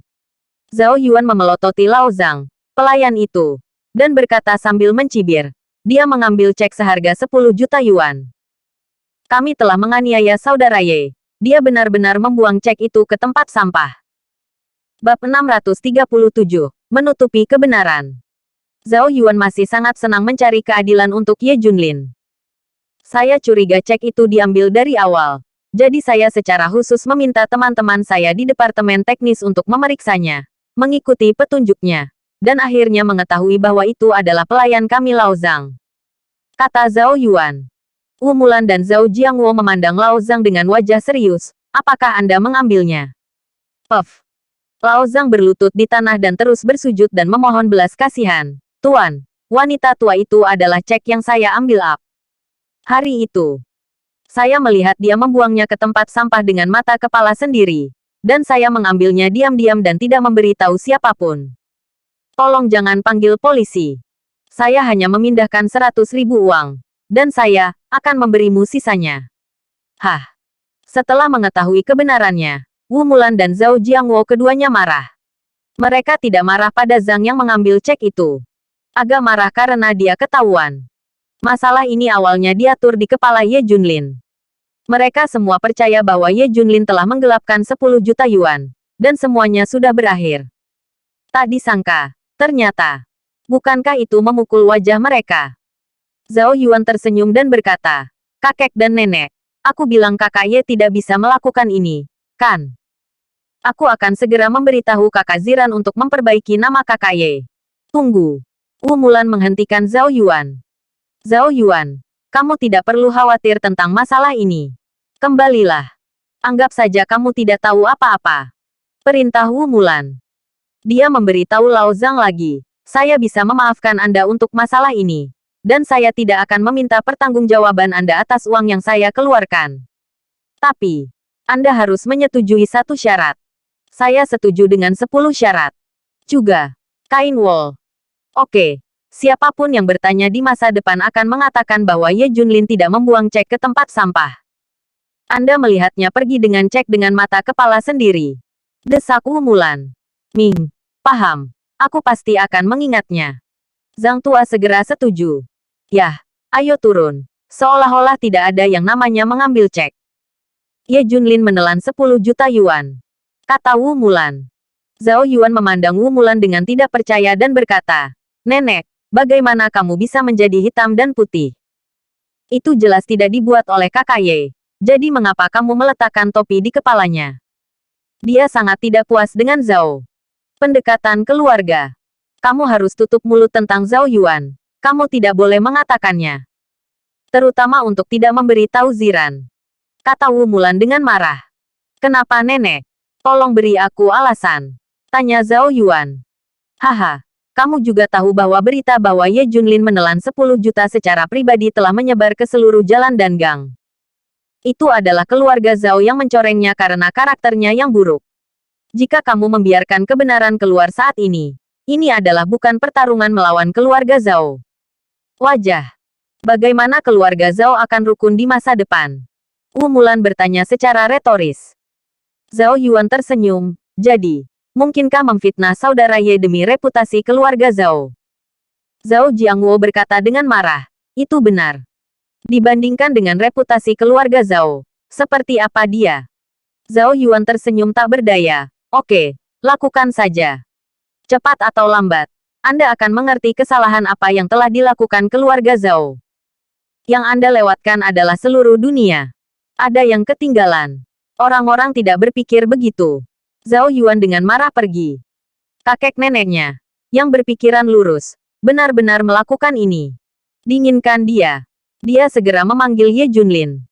Zhao Yuan memelototi Lao Zhang, pelayan itu, dan berkata sambil mencibir. Dia mengambil cek seharga 10 juta yuan. Kami telah menganiaya saudara Ye. Dia benar-benar membuang cek itu ke tempat sampah. Bab 637. Menutupi kebenaran. Zhao Yuan masih sangat senang mencari keadilan untuk Ye Junlin. Saya curiga cek itu diambil dari awal. Jadi saya secara khusus meminta teman-teman saya di Departemen Teknis untuk memeriksanya, mengikuti petunjuknya, dan akhirnya mengetahui bahwa itu adalah pelayan kami Lao Zhang. Kata Zhao Yuan. Wu Mulan dan Zhao Jiangwo memandang Lao Zhang dengan wajah serius. Apakah Anda mengambilnya? Puff. Lao Zhang berlutut di tanah dan terus bersujud dan memohon belas kasihan. Tuan, wanita tua itu adalah cek yang saya ambil up. Hari itu, saya melihat dia membuangnya ke tempat sampah dengan mata kepala sendiri. Dan saya mengambilnya diam-diam dan tidak memberitahu siapapun. Tolong jangan panggil polisi. Saya hanya memindahkan 100.000 uang. Dan saya akan memberimu sisanya. Hah. Setelah mengetahui kebenarannya, Wu Mulan dan Zhao Jiangwo keduanya marah. Mereka tidak marah pada Zhang yang mengambil cek itu. Agak marah karena dia ketahuan. Masalah ini awalnya diatur di kepala Ye Junlin. Mereka semua percaya bahwa Ye Junlin telah menggelapkan 10 juta yuan. Dan semuanya sudah berakhir. Tak disangka. Ternyata, bukankah itu memukul wajah mereka? Zhao Yuan tersenyum dan berkata, kakek dan nenek, aku bilang kakak Ye tidak bisa melakukan ini, kan? Aku akan segera memberitahu kakak Ziran untuk memperbaiki nama kakak Ye. Tunggu. Wu Mulan menghentikan Zhao Yuan. Zhao Yuan, kamu tidak perlu khawatir tentang masalah ini. Kembalilah. Anggap saja kamu tidak tahu apa-apa. Perintah Wu Mulan. Dia memberitahu Lao Zhang lagi, saya bisa memaafkan Anda untuk masalah ini. Dan saya tidak akan meminta pertanggungjawaban Anda atas uang yang saya keluarkan. Tapi, Anda harus menyetujui satu syarat. Saya setuju dengan 10 syarat. Juga, Kain Wol. Oke, siapapun yang bertanya di masa depan akan mengatakan bahwa Ye Junlin tidak membuang cek ke tempat sampah. Anda melihatnya pergi dengan cek dengan mata kepala sendiri. Desak Wu Mulan. Ming, paham. Aku pasti akan mengingatnya. Zhang Tua segera setuju. Yah, ayo turun. Seolah-olah tidak ada yang namanya mengambil cek. Ye Junlin menelan 10 juta yuan. Kata Wu Mulan. Zhao Yuan memandang Wu Mulan dengan tidak percaya dan berkata, Nenek, bagaimana kamu bisa menjadi hitam dan putih? Itu jelas tidak dibuat oleh kakak Ye. Jadi mengapa kamu meletakkan topi di kepalanya? Dia sangat tidak puas dengan Zhao. Pendekatan keluarga. Kamu harus tutup mulut tentang Zhao Yuan. Kamu tidak boleh mengatakannya. Terutama untuk tidak memberi tahu Ziran. Kata Wu Mulan dengan marah. Kenapa nenek? Tolong beri aku alasan. Tanya Zhao Yuan. Haha. Kamu juga tahu bahwa berita bahwa Ye Junlin menelan 10 juta secara pribadi telah menyebar ke seluruh jalan dan gang. Itu adalah keluarga Zhao yang mencorengnya karena karakternya yang buruk. Jika kamu membiarkan kebenaran keluar saat ini adalah bukan pertarungan melawan keluarga Zhao. Wajah. Bagaimana keluarga Zhao akan rukun di masa depan? Wu Mulan bertanya secara retoris. Zhao Yuan tersenyum. Jadi, mungkinkah memfitnah saudara Ye demi reputasi keluarga Zhao? Zhao Jiangwo berkata dengan marah. Itu benar. Dibandingkan dengan reputasi keluarga Zhao, seperti apa dia? Zhao Yuan tersenyum tak berdaya. Oke, lakukan saja. Cepat atau lambat, Anda akan mengerti kesalahan apa yang telah dilakukan keluarga Zhao. Yang Anda lewatkan adalah seluruh dunia. Ada yang ketinggalan. Orang-orang tidak berpikir begitu. Zhao Yuan dengan marah pergi. Kakek neneknya, yang berpikiran lurus, benar-benar melakukan ini. Dinginkan dia. Dia segera memanggil Ye Junlin.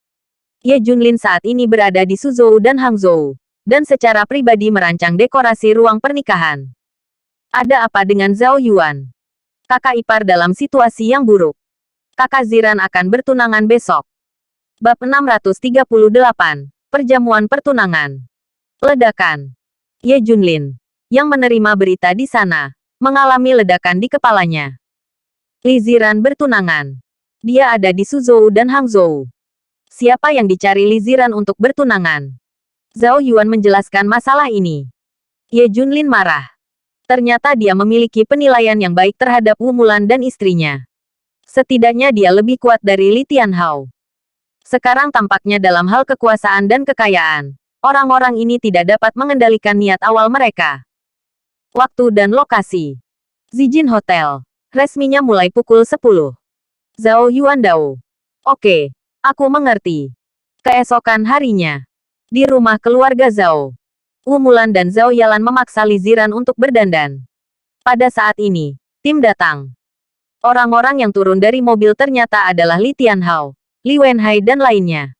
Ye Junlin saat ini berada di Suzhou dan Hangzhou, dan secara pribadi merancang dekorasi ruang pernikahan. Ada apa dengan Zhao Yuan? Kakak ipar dalam situasi yang buruk. Kakak Ziran akan bertunangan besok. Bab 638. Perjamuan pertunangan. Ledakan. Ye Junlin, yang menerima berita di sana, mengalami ledakan di kepalanya. Li Ziran bertunangan. Dia ada di Suzhou dan Hangzhou. Siapa yang dicari Li Ziran untuk bertunangan? Zhao Yuan menjelaskan masalah ini. Ye Junlin marah. Ternyata dia memiliki penilaian yang baik terhadap Wu Mulan dan istrinya. Setidaknya dia lebih kuat dari Li Tianhao. Sekarang tampaknya dalam hal kekuasaan dan kekayaan, orang-orang ini tidak dapat mengendalikan niat awal mereka. Waktu dan lokasi. Zijin Hotel. Resminya mulai pukul 10. Zhao Yuan Dao. Oke, aku mengerti. Keesokan harinya, di rumah keluarga Zhao, Wu Mulan dan Zhao Yalan memaksa Li Ziran untuk berdandan. Pada saat ini, tim datang. Orang-orang yang turun dari mobil ternyata adalah Li Tianhao, Li Wenhai dan lainnya.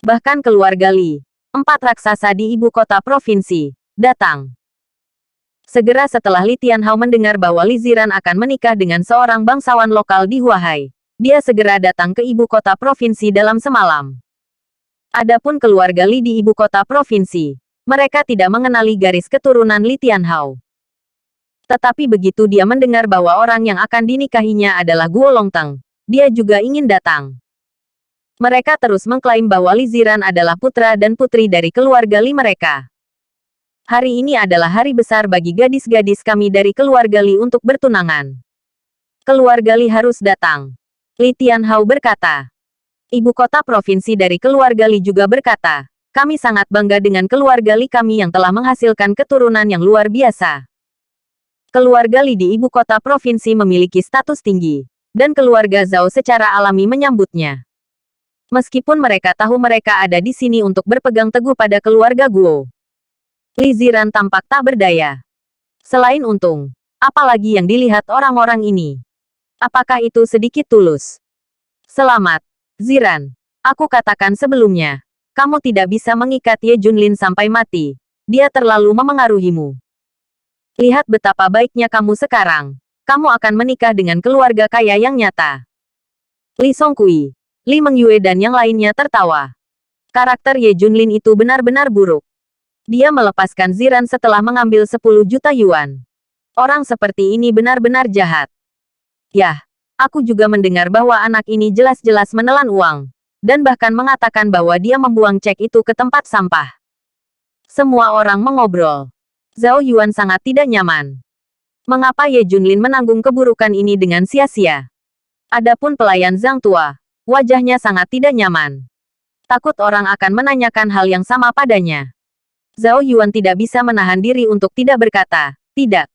Bahkan keluarga Li, 4 raksasa di ibu kota provinsi, datang. Segera setelah Li Tianhao mendengar bahwa Li Ziran akan menikah dengan seorang bangsawan lokal di Huahai, dia segera datang ke ibu kota provinsi dalam semalam. Adapun keluarga Li di ibu kota provinsi, mereka tidak mengenali garis keturunan Li Tianhao. Tetapi begitu dia mendengar bahwa orang yang akan dinikahinya adalah Guo Longteng, dia juga ingin datang. Mereka terus mengklaim bahwa Li Ziran adalah putra dan putri dari keluarga Li mereka. Hari ini adalah hari besar bagi gadis-gadis kami dari keluarga Li untuk bertunangan. Keluarga Li harus datang. Li Tianhao berkata. Ibu kota provinsi dari keluarga Li juga berkata, kami sangat bangga dengan keluarga Li kami yang telah menghasilkan keturunan yang luar biasa. Keluarga Li di ibu kota provinsi memiliki status tinggi, dan keluarga Zhao secara alami menyambutnya. Meskipun mereka tahu mereka ada di sini untuk berpegang teguh pada keluarga Guo. Li Ziran tampak tak berdaya. Selain untung, apalagi yang dilihat orang-orang ini? Apakah itu sedikit tulus? Selamat, Ziran. Aku katakan sebelumnya, kamu tidak bisa mengikat Ye Junlin sampai mati. Dia terlalu memengaruhimu. Lihat betapa baiknya kamu sekarang. Kamu akan menikah dengan keluarga kaya yang nyata. Li Songkui, Li Mengyue dan yang lainnya tertawa. Karakter Ye Junlin itu benar-benar buruk. Dia melepaskan Ziran setelah mengambil 10 juta yuan. Orang seperti ini benar-benar jahat. Yah, aku juga mendengar bahwa anak ini jelas-jelas menelan uang, dan bahkan mengatakan bahwa dia membuang cek itu ke tempat sampah. Semua orang mengobrol. Zhao Yuan sangat tidak nyaman. Mengapa Ye Junlin menanggung keburukan ini dengan sia-sia? Adapun pelayan Zhang tua, wajahnya sangat tidak nyaman. Takut orang akan menanyakan hal yang sama padanya. Zhao Yuan tidak bisa menahan diri untuk tidak berkata, tidak.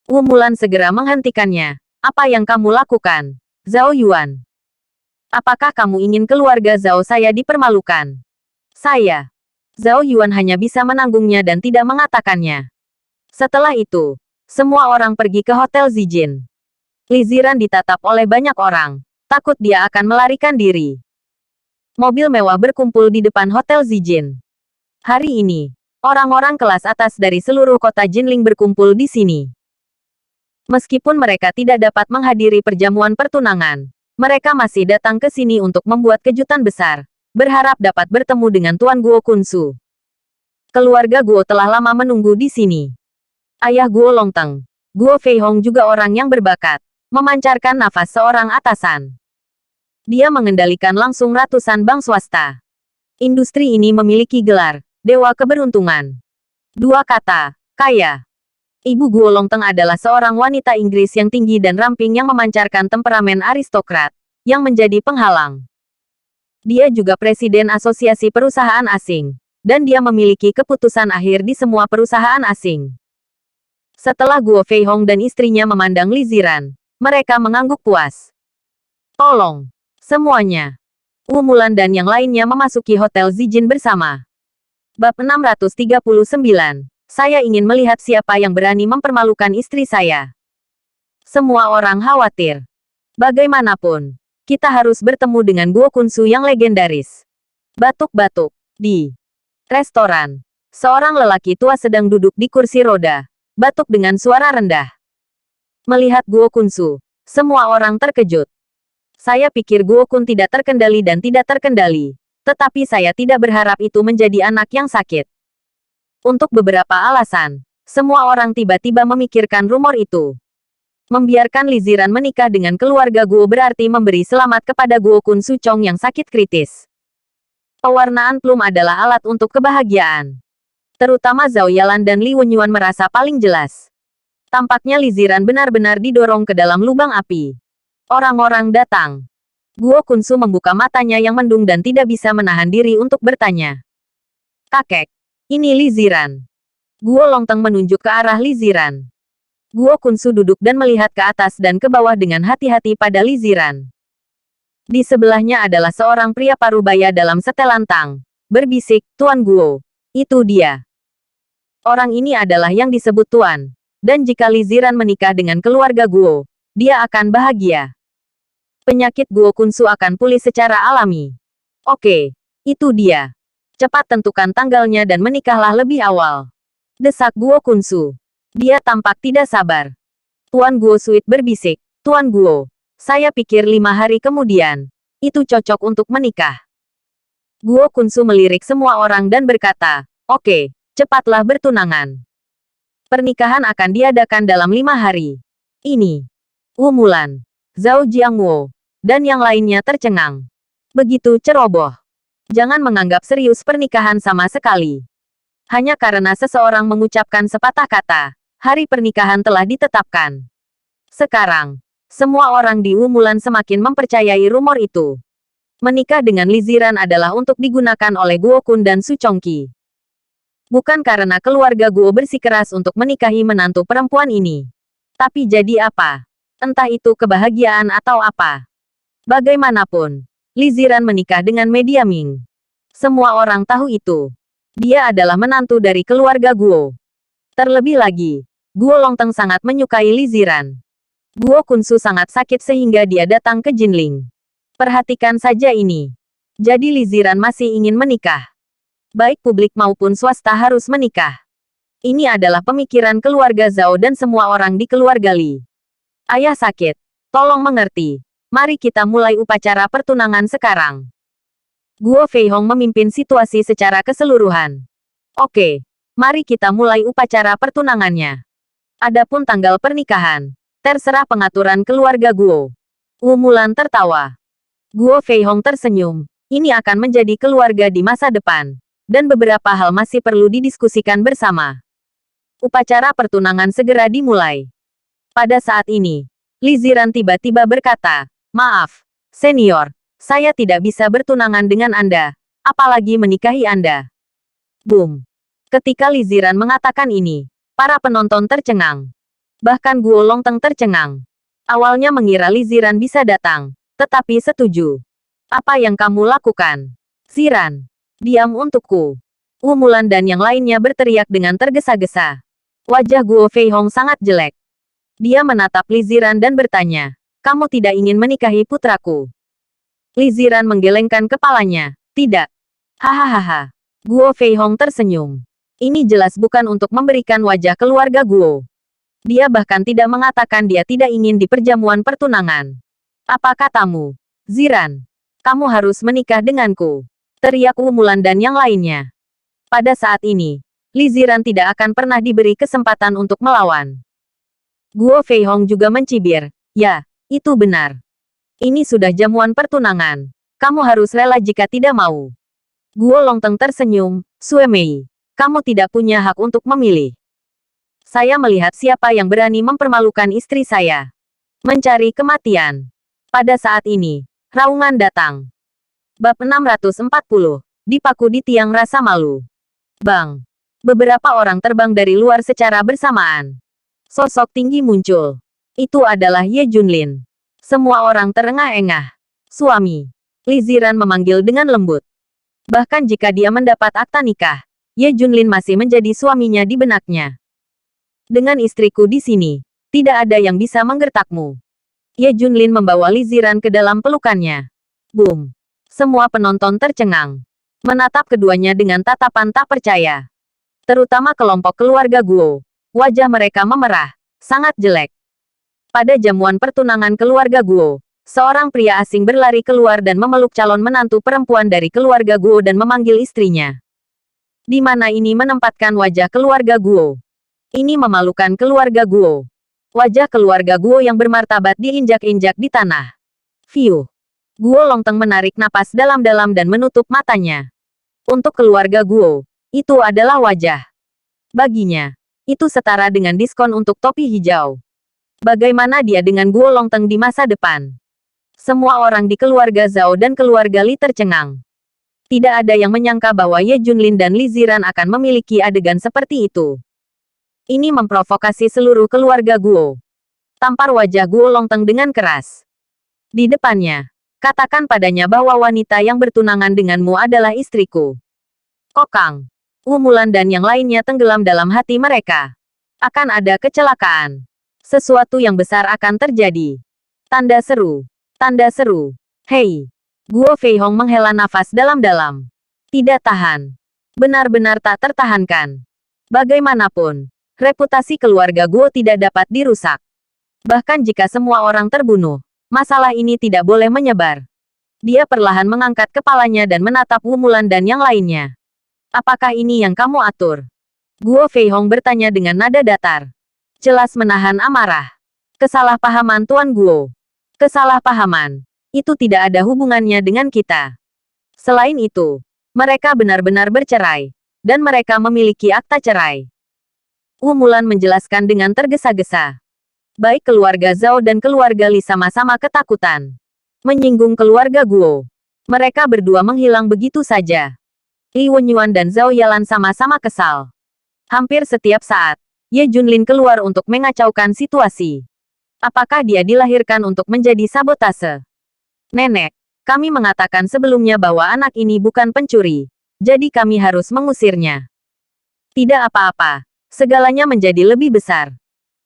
Wu Mulan segera menghentikannya. Apa yang kamu lakukan? Zhao Yuan. Apakah kamu ingin keluarga Zhao saya dipermalukan? Saya. Zhao Yuan hanya bisa menanggungnya dan tidak mengatakannya. Setelah itu, semua orang pergi ke Hotel Zijin. Li Ziran ditatap oleh banyak orang. Takut dia akan melarikan diri. Mobil mewah berkumpul di depan Hotel Zijin. Hari ini, orang-orang kelas atas dari seluruh kota Jinling berkumpul di sini. Meskipun mereka tidak dapat menghadiri perjamuan pertunangan, mereka masih datang ke sini untuk membuat kejutan besar, berharap dapat bertemu dengan Tuan Guo Kunsu. Keluarga Guo telah lama menunggu di sini. Ayah Guo Longteng, Guo Feihong juga orang yang berbakat, memancarkan nafas seorang atasan. Dia mengendalikan langsung ratusan bank swasta. Industri ini memiliki gelar Dewa Keberuntungan. Dua kata, kaya. Ibu Guo Longteng adalah seorang wanita Inggris yang tinggi dan ramping yang memancarkan temperamen aristokrat, yang menjadi penghalang. Dia juga presiden Asosiasi Perusahaan Asing, dan dia memiliki keputusan akhir di semua perusahaan asing. Setelah Guo Feihong dan istrinya memandang Li Ziran, mereka mengangguk puas. Tolong, semuanya. Wu Mulan dan yang lainnya memasuki Hotel Zijin bersama. Bab 639. Saya ingin melihat siapa yang berani mempermalukan istri saya. Semua orang khawatir. Bagaimanapun, kita harus bertemu dengan Guo Kunsu yang legendaris. Batuk-batuk. Di restoran, seorang lelaki tua sedang duduk di kursi roda, batuk dengan suara rendah. Melihat Guo Kunsu, semua orang terkejut. Saya pikir Guo Kun tidak terkendali dan tidak terkendali, tetapi saya tidak berharap itu menjadi anak yang sakit. Untuk beberapa alasan, semua orang tiba-tiba memikirkan rumor itu. Membiarkan Li Ziran menikah dengan keluarga Guo berarti memberi selamat kepada Guo Kun Su Chong yang sakit kritis. Pewarnaan plum adalah alat untuk kebahagiaan. Terutama Zhao Yalan dan Li Wenyuan merasa paling jelas. Tampaknya Li Ziran benar-benar didorong ke dalam lubang api. Orang-orang datang. Guo Kun Su membuka matanya yang mendung dan tidak bisa menahan diri untuk bertanya. Kakek. Ini Li Ziran. Guo Longteng menunjuk ke arah Li Ziran. Guo Kunsu duduk dan melihat ke atas dan ke bawah dengan hati-hati pada Li Ziran. Di sebelahnya adalah seorang pria parubaya dalam setelan tang. Berbisik, Tuan Guo. Itu dia. Orang ini adalah yang disebut Tuan. Dan jika Li Ziran menikah dengan keluarga Guo, dia akan bahagia. Penyakit Guo Kunsu akan pulih secara alami. Oke, itu dia. Cepat tentukan tanggalnya dan menikahlah lebih awal. Desak Guo Kunsu. Dia tampak tidak sabar. Tuan Guo Suit berbisik. Tuan Guo, saya pikir 5 hari kemudian, itu cocok untuk menikah. Guo Kunsu melirik semua orang dan berkata, oke, cepatlah bertunangan. Pernikahan akan diadakan dalam 5 hari. Ini. Wu Mulan, Zhao Jiangwo, dan yang lainnya tercengang. Begitu ceroboh. Jangan menganggap serius pernikahan sama sekali. Hanya karena seseorang mengucapkan sepatah kata, hari pernikahan telah ditetapkan. Sekarang, semua orang di Wu Mulan semakin mempercayai rumor itu. Menikah dengan Li Ziran adalah untuk digunakan oleh Guo Kun dan Su Chongqi. Bukan karena keluarga Guo bersikeras untuk menikahi menantu perempuan ini. Tapi jadi apa? Entah itu kebahagiaan atau apa. Bagaimanapun, Li Ziran menikah dengan media Ming. Semua orang tahu itu. Dia adalah menantu dari keluarga Guo. Terlebih lagi, Guo Longteng sangat menyukai Li Ziran. Guo Kunsu sangat sakit sehingga dia datang ke Jinling. Perhatikan saja ini. Jadi Li Ziran masih ingin menikah. Baik publik maupun swasta harus menikah. Ini adalah pemikiran keluarga Zhao dan semua orang di keluarga Li. Ayah sakit. Tolong mengerti. Mari kita mulai upacara pertunangan sekarang. Guo Feihong memimpin situasi secara keseluruhan. Oke, mari kita mulai upacara pertunangannya. Adapun tanggal pernikahan, terserah pengaturan keluarga Guo. Wu Mulan tertawa. Guo Feihong tersenyum. Ini akan menjadi keluarga di masa depan. Dan beberapa hal masih perlu didiskusikan bersama. Upacara pertunangan segera dimulai. Pada saat ini, Li Ziran tiba-tiba berkata, maaf, senior, saya tidak bisa bertunangan dengan Anda, apalagi menikahi Anda. Boom. Ketika Li Ziran mengatakan ini, para penonton tercengang. Bahkan Guo Longteng tercengang. Awalnya mengira Li Ziran bisa datang, tetapi setuju. Apa yang kamu lakukan? Ziran, diam untukku. Wu Mulan dan yang lainnya berteriak dengan tergesa-gesa. Wajah Guo Fei Hong sangat jelek. Dia menatap Li Ziran dan bertanya, kamu tidak ingin menikahi putraku? Li Ziran menggelengkan kepalanya. Tidak. Hahaha. Guo Fei Hong tersenyum. Ini jelas bukan untuk memberikan wajah keluarga Guo. Dia bahkan tidak mengatakan dia tidak ingin di perjamuan pertunangan. Apa katamu? Ziran, kamu harus menikah denganku. Teriak Wu Mulan dan yang lainnya. Pada saat ini, Li Ziran tidak akan pernah diberi kesempatan untuk melawan. Guo Fei Hong juga mencibir. Ya, itu benar. Ini sudah jamuan pertunangan. Kamu harus rela jika tidak mau. Guo Longteng tersenyum. Sue Mei, kamu tidak punya hak untuk memilih. Saya melihat siapa yang berani mempermalukan istri saya. Mencari kematian. Pada saat ini, raungan datang. Bab 640. Dipaku di tiang rasa malu. Bang. Beberapa orang terbang dari luar secara bersamaan. Sosok tinggi muncul. Itu adalah Ye Junlin. Semua orang terengah-engah. Suami. Li Ziran memanggil dengan lembut. Bahkan jika dia mendapat akta nikah, Ye Junlin masih menjadi suaminya di benaknya. Dengan istriku di sini, tidak ada yang bisa menggertakmu. Ye Junlin membawa Li Ziran ke dalam pelukannya. Boom. Semua penonton tercengang. Menatap keduanya dengan tatapan tak percaya. Terutama kelompok keluarga Guo. Wajah mereka memerah. Sangat jelek. Pada jamuan pertunangan keluarga Guo, seorang pria asing berlari keluar dan memeluk calon menantu perempuan dari keluarga Guo dan memanggil istrinya. Di mana ini menempatkan wajah keluarga Guo? Ini memalukan keluarga Guo. Wajah keluarga Guo yang bermartabat diinjak-injak di tanah. Fiu. Guo Longteng menarik napas dalam-dalam dan menutup matanya. Untuk keluarga Guo, itu adalah wajah. Baginya, itu setara dengan diskon untuk topi hijau. Bagaimana dia dengan Guo Longteng di masa depan? Semua orang di keluarga Zhao dan keluarga Li tercengang. Tidak ada yang menyangka bahwa Ye Junlin dan Li Ziran akan memiliki adegan seperti itu. Ini memprovokasi seluruh keluarga Guo. Tampar wajah Guo Longteng dengan keras. Di depannya, katakan padanya bahwa wanita yang bertunangan denganmu adalah istriku. Kokang. Wu Mulan dan yang lainnya tenggelam dalam hati mereka. Akan ada kecelakaan. Sesuatu yang besar akan terjadi. Tanda seru. Tanda seru. Hei. Guo Fei Hong menghela nafas dalam-dalam. Tidak tahan. Benar-benar tak tertahankan. Bagaimanapun, reputasi keluarga Guo tidak dapat dirusak. Bahkan jika semua orang terbunuh, masalah ini tidak boleh menyebar. Dia perlahan mengangkat kepalanya dan menatap Wu Mulan dan yang lainnya. Apakah ini yang kamu atur? Guo Fei Hong bertanya dengan nada datar. Jelas menahan amarah. Kesalahpahaman Tuan Guo. Kesalahpahaman. Itu tidak ada hubungannya dengan kita. Selain itu, mereka benar-benar bercerai. Dan mereka memiliki akta cerai. Wu Mulan menjelaskan dengan tergesa-gesa. Baik keluarga Zhao dan keluarga Li sama-sama ketakutan. Menyinggung keluarga Guo. Mereka berdua menghilang begitu saja. Li Wenyuan dan Zhao Yalan sama-sama kesal. Hampir setiap saat, Ye Junlin keluar untuk mengacaukan situasi. Apakah dia dilahirkan untuk menjadi sabotase? Nenek, kami mengatakan sebelumnya bahwa anak ini bukan pencuri. Jadi kami harus mengusirnya. Tidak apa-apa. Segalanya menjadi lebih besar.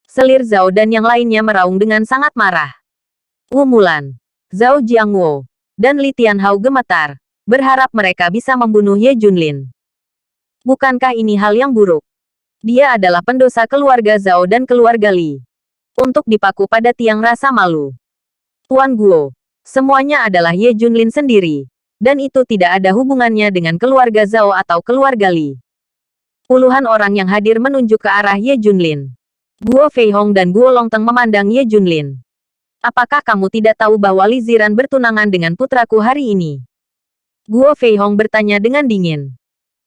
Selir Zhao dan yang lainnya meraung dengan sangat marah. Wu Mulan, Zhao Jiangwo, dan Li Tianhao gemetar, berharap mereka bisa membunuh Ye Junlin. Bukankah ini hal yang buruk? Dia adalah pendosa keluarga Zhao dan keluarga Li. Untuk dipaku pada tiang rasa malu. Tuan Guo, semuanya adalah Ye Junlin sendiri. Dan itu tidak ada hubungannya dengan keluarga Zhao atau keluarga Li. Puluhan orang yang hadir menunjuk ke arah Ye Junlin. Guo Fei Hong dan Guo Longteng memandang Ye Junlin. Apakah kamu tidak tahu bahwa Li Ziran bertunangan dengan putraku hari ini? Guo Fei Hong bertanya dengan dingin.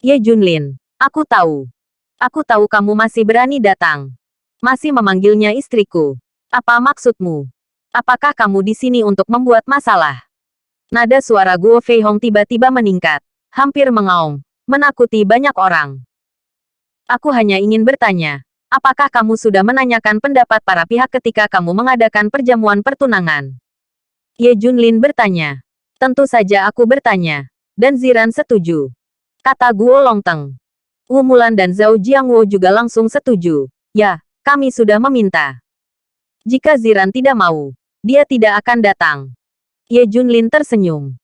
Ye Junlin, aku tahu. Aku tahu kamu masih berani datang. Masih memanggilnya istriku. Apa maksudmu? Apakah kamu di sini untuk membuat masalah? Nada suara Guo Fei Hong tiba-tiba meningkat. Hampir mengaum. Menakuti banyak orang. Aku hanya ingin bertanya. Apakah kamu sudah menanyakan pendapat para pihak ketika kamu mengadakan perjamuan pertunangan? Ye Junlin bertanya. Tentu saja aku bertanya. Dan Ziran setuju. Kata Guo Longteng. Wu Mulan dan Zhao Jiangwo juga langsung setuju. Ya, kami sudah meminta. Jika Ziran tidak mau, dia tidak akan datang. Ye Junlin tersenyum.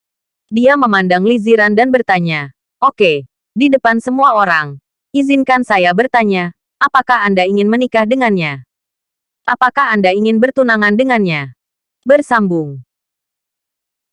Dia memandang Li Ziran dan bertanya. Oke, di depan semua orang. Izinkan saya bertanya, apakah Anda ingin menikah dengannya? Apakah Anda ingin bertunangan dengannya? Bersambung.